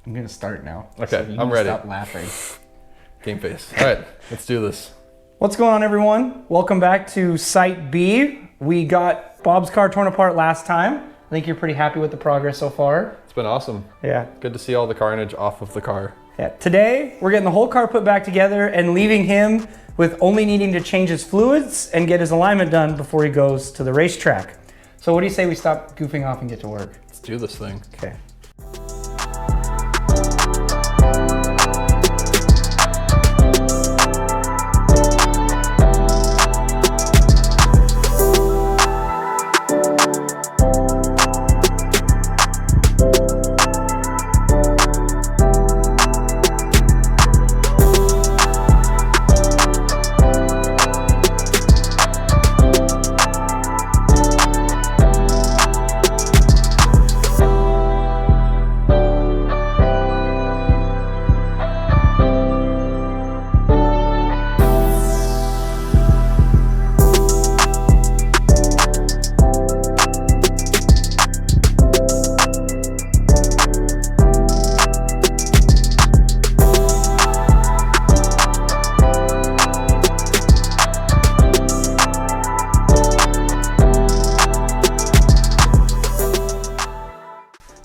I'm gonna start now. Okay, so I'm ready. Stop laughing. Game face. All right, let's do this. What's going on, everyone? Welcome back to Site B. We got Bob's car torn apart last time. I think you're pretty happy with the progress so far. It's been awesome. Yeah. Good to see all the carnage off of the car. Yeah. Today, we're getting the whole car put back together and leaving him with only needing to change his fluids and get his alignment done before he goes to the racetrack. So what do you say we stop goofing off and get to work? Let's do this thing. Okay.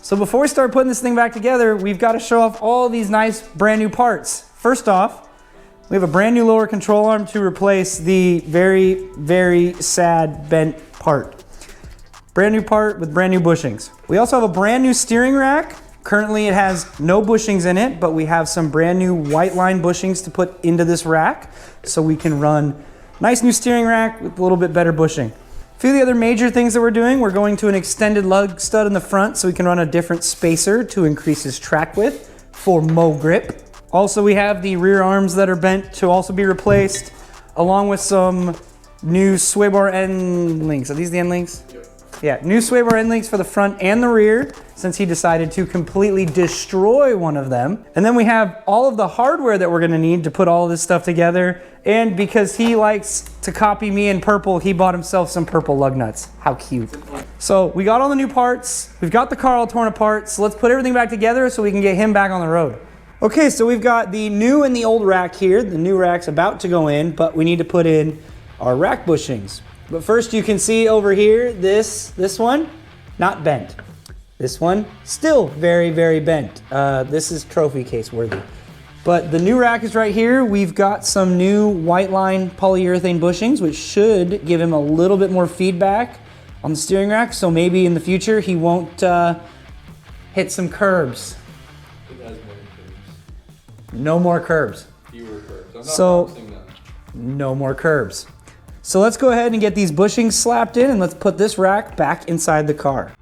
So before we start putting this thing back together, we've got to show off all these nice brand new parts. First off, we have a brand new lower control arm to replace the very, very sad bent part. Brand new part with brand new bushings. We also have a brand new steering rack. Currently it has no bushings in it, but we have some brand new white line bushings to put into this rack so we can run nice new steering rack with a little bit better bushing. A few of the other major things that we're doing, we're going to an extended lug stud in the front so we can run a different spacer to increase his track width for mo grip. Also, we have the rear arms that are bent to also be replaced, along with some new sway bar end links. Are these the end links? Yep. Yeah, new sway bar end links for the front and the rear, since he decided to completely destroy one of them. And then we have all of the hardware that we're gonna need to put all of this stuff together. And because he likes to copy me in purple, he bought himself some purple lug nuts. How cute. So we got all the new parts. We've got the car all torn apart. So let's put everything back together so we can get him back on the road. Okay, so we've got the new and the old rack here. The new rack's about to go in, but we need to put in our rack bushings. But first you can see over here, this one, not bent. This one, still very, very bent. This is trophy case worthy. But the new rack is right here. We've got some new white line polyurethane bushings, which should give him a little bit more feedback on the steering rack. So maybe in the future, he won't hit some curbs. It has more curbs. No more curbs. Fewer curbs. I'm not promising that. No more curbs. So let's go ahead and get these bushings slapped in and let's put this rack back inside the car.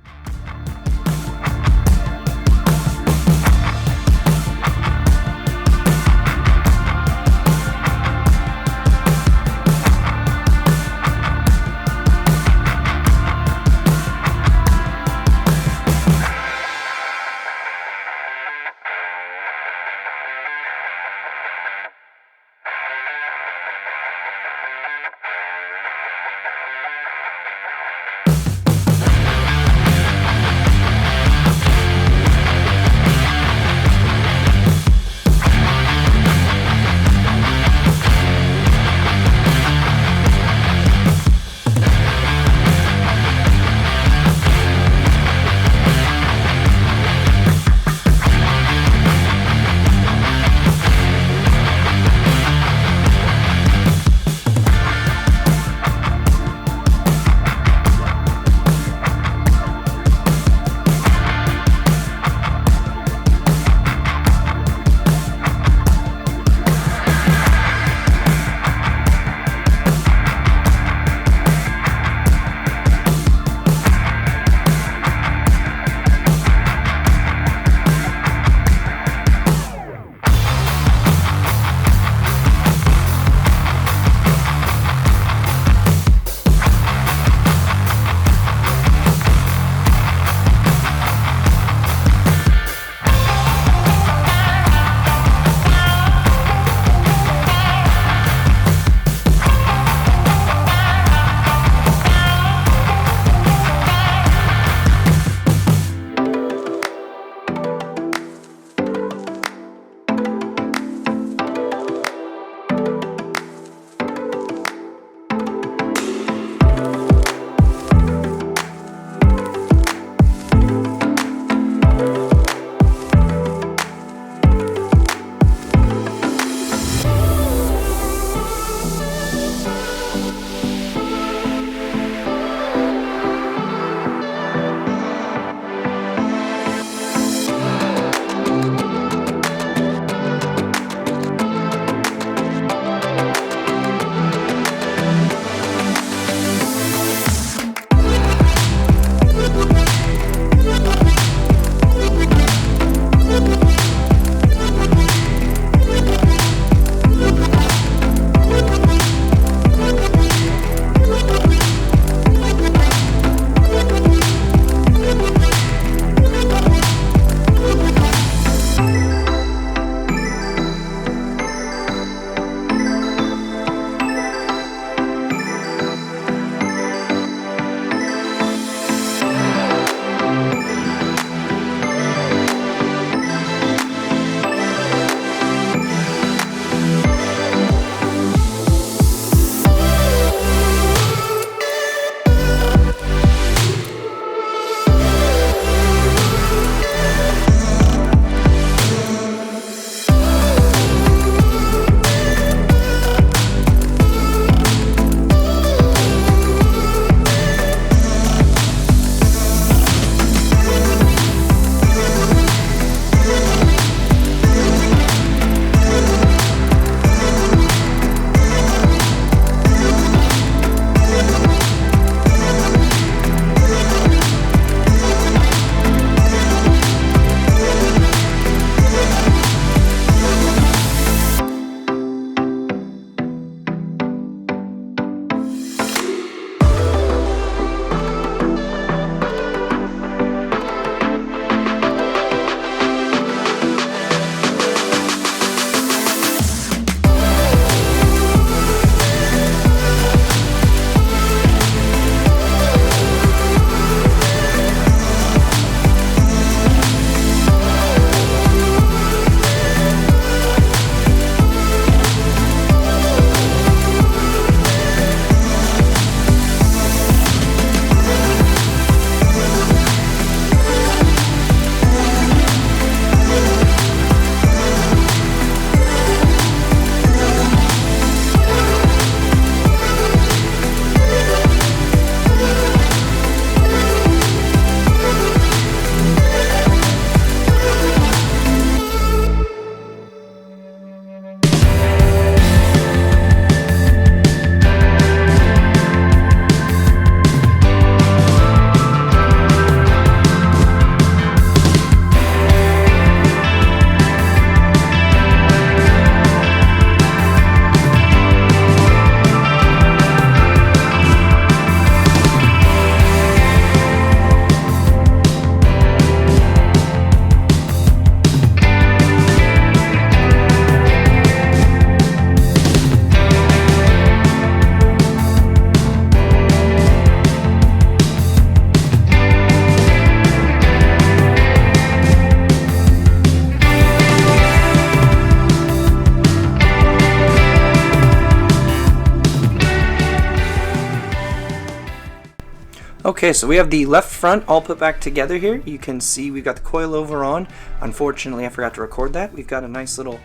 Okay, so we have the left front all put back together here. You can see we've got the coilover on. Unfortunately, I forgot to record that. We've got a nice little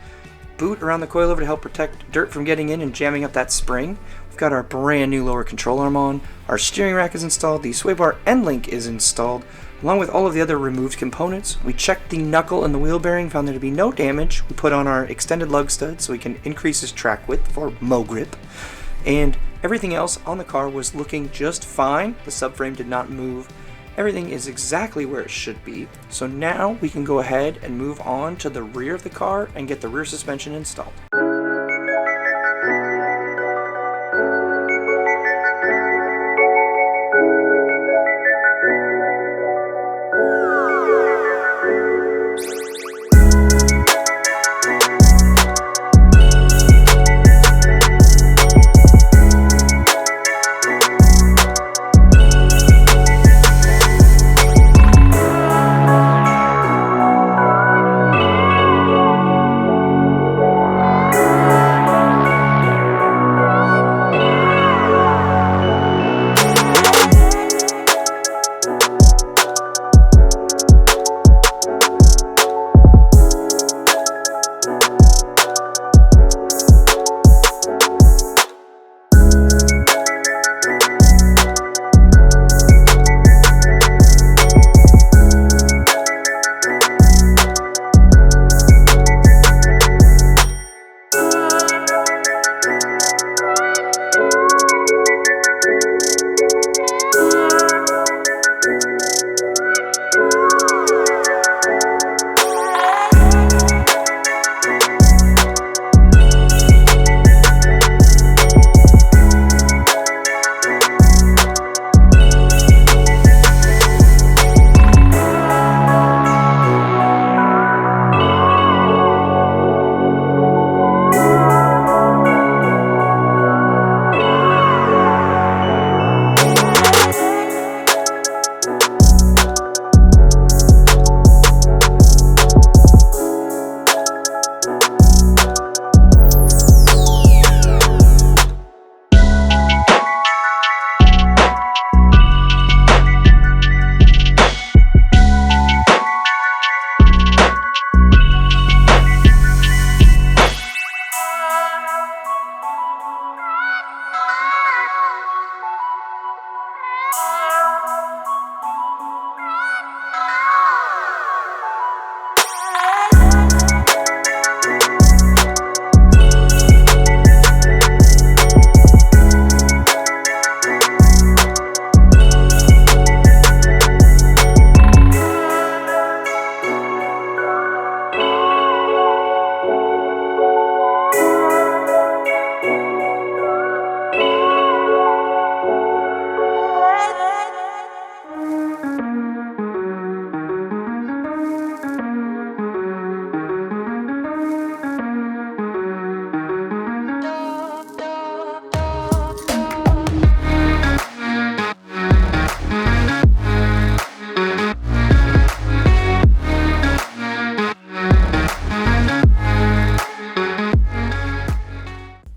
boot around the coilover to help protect dirt from getting in and jamming up that spring. We've got our brand new lower control arm on. Our steering rack is installed. The sway bar end link is installed, along with all of the other removed components. We checked the knuckle and the wheel bearing, found there to be no damage. We put on our extended lug stud so we can increase his track width for mow grip. And everything else on the car was looking just fine. The subframe did not move. Everything is exactly where it should be. So now we can go ahead and move on to the rear of the car and get the rear suspension installed.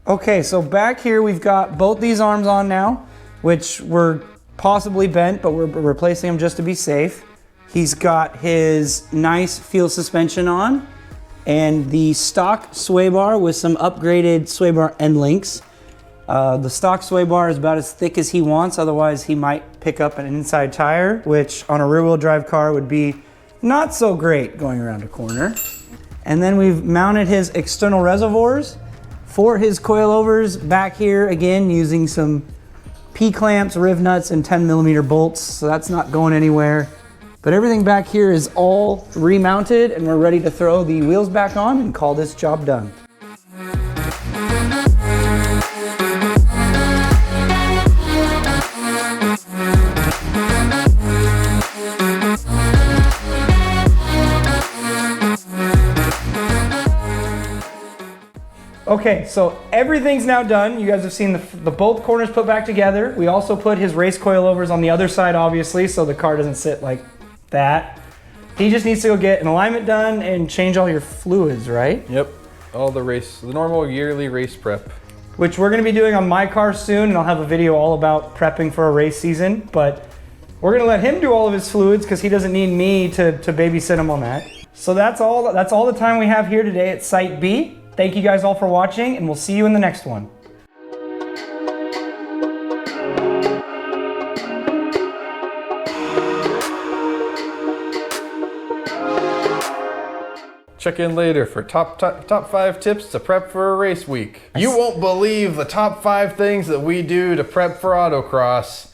Okay, so back here we've got both these arms on now, which were possibly bent, but we're replacing them just to be safe. He's got his nice field suspension on and the stock sway bar with some upgraded sway bar end links. The stock sway bar is about as thick as he wants, otherwise he might pick up an inside tire, which on a rear wheel drive car would be not so great going around a corner. And then we've mounted his external reservoirs for his coilovers back here, again using some P-clamps, riv nuts, and 10mm bolts, so that's not going anywhere. But everything back here is all remounted and we're ready to throw the wheels back on and call this job done. Okay, so everything's now done. You guys have seen the both corners put back together. We also put his race coilovers on the other side, obviously, so the car doesn't sit like that. He just needs to go get an alignment done and change all your fluids, right? Yep, all the normal yearly race prep. Which we're gonna be doing on my car soon, and I'll have a video all about prepping for a race season. But We're gonna let him do all of his fluids because he doesn't need me to babysit him on that. So that's all the time we have here today at Site B. Thank you guys all for watching, and we'll see you in the next one. Check in later for top 5 tips to prep for a race week. You won't believe the top 5 things that we do to prep for autocross.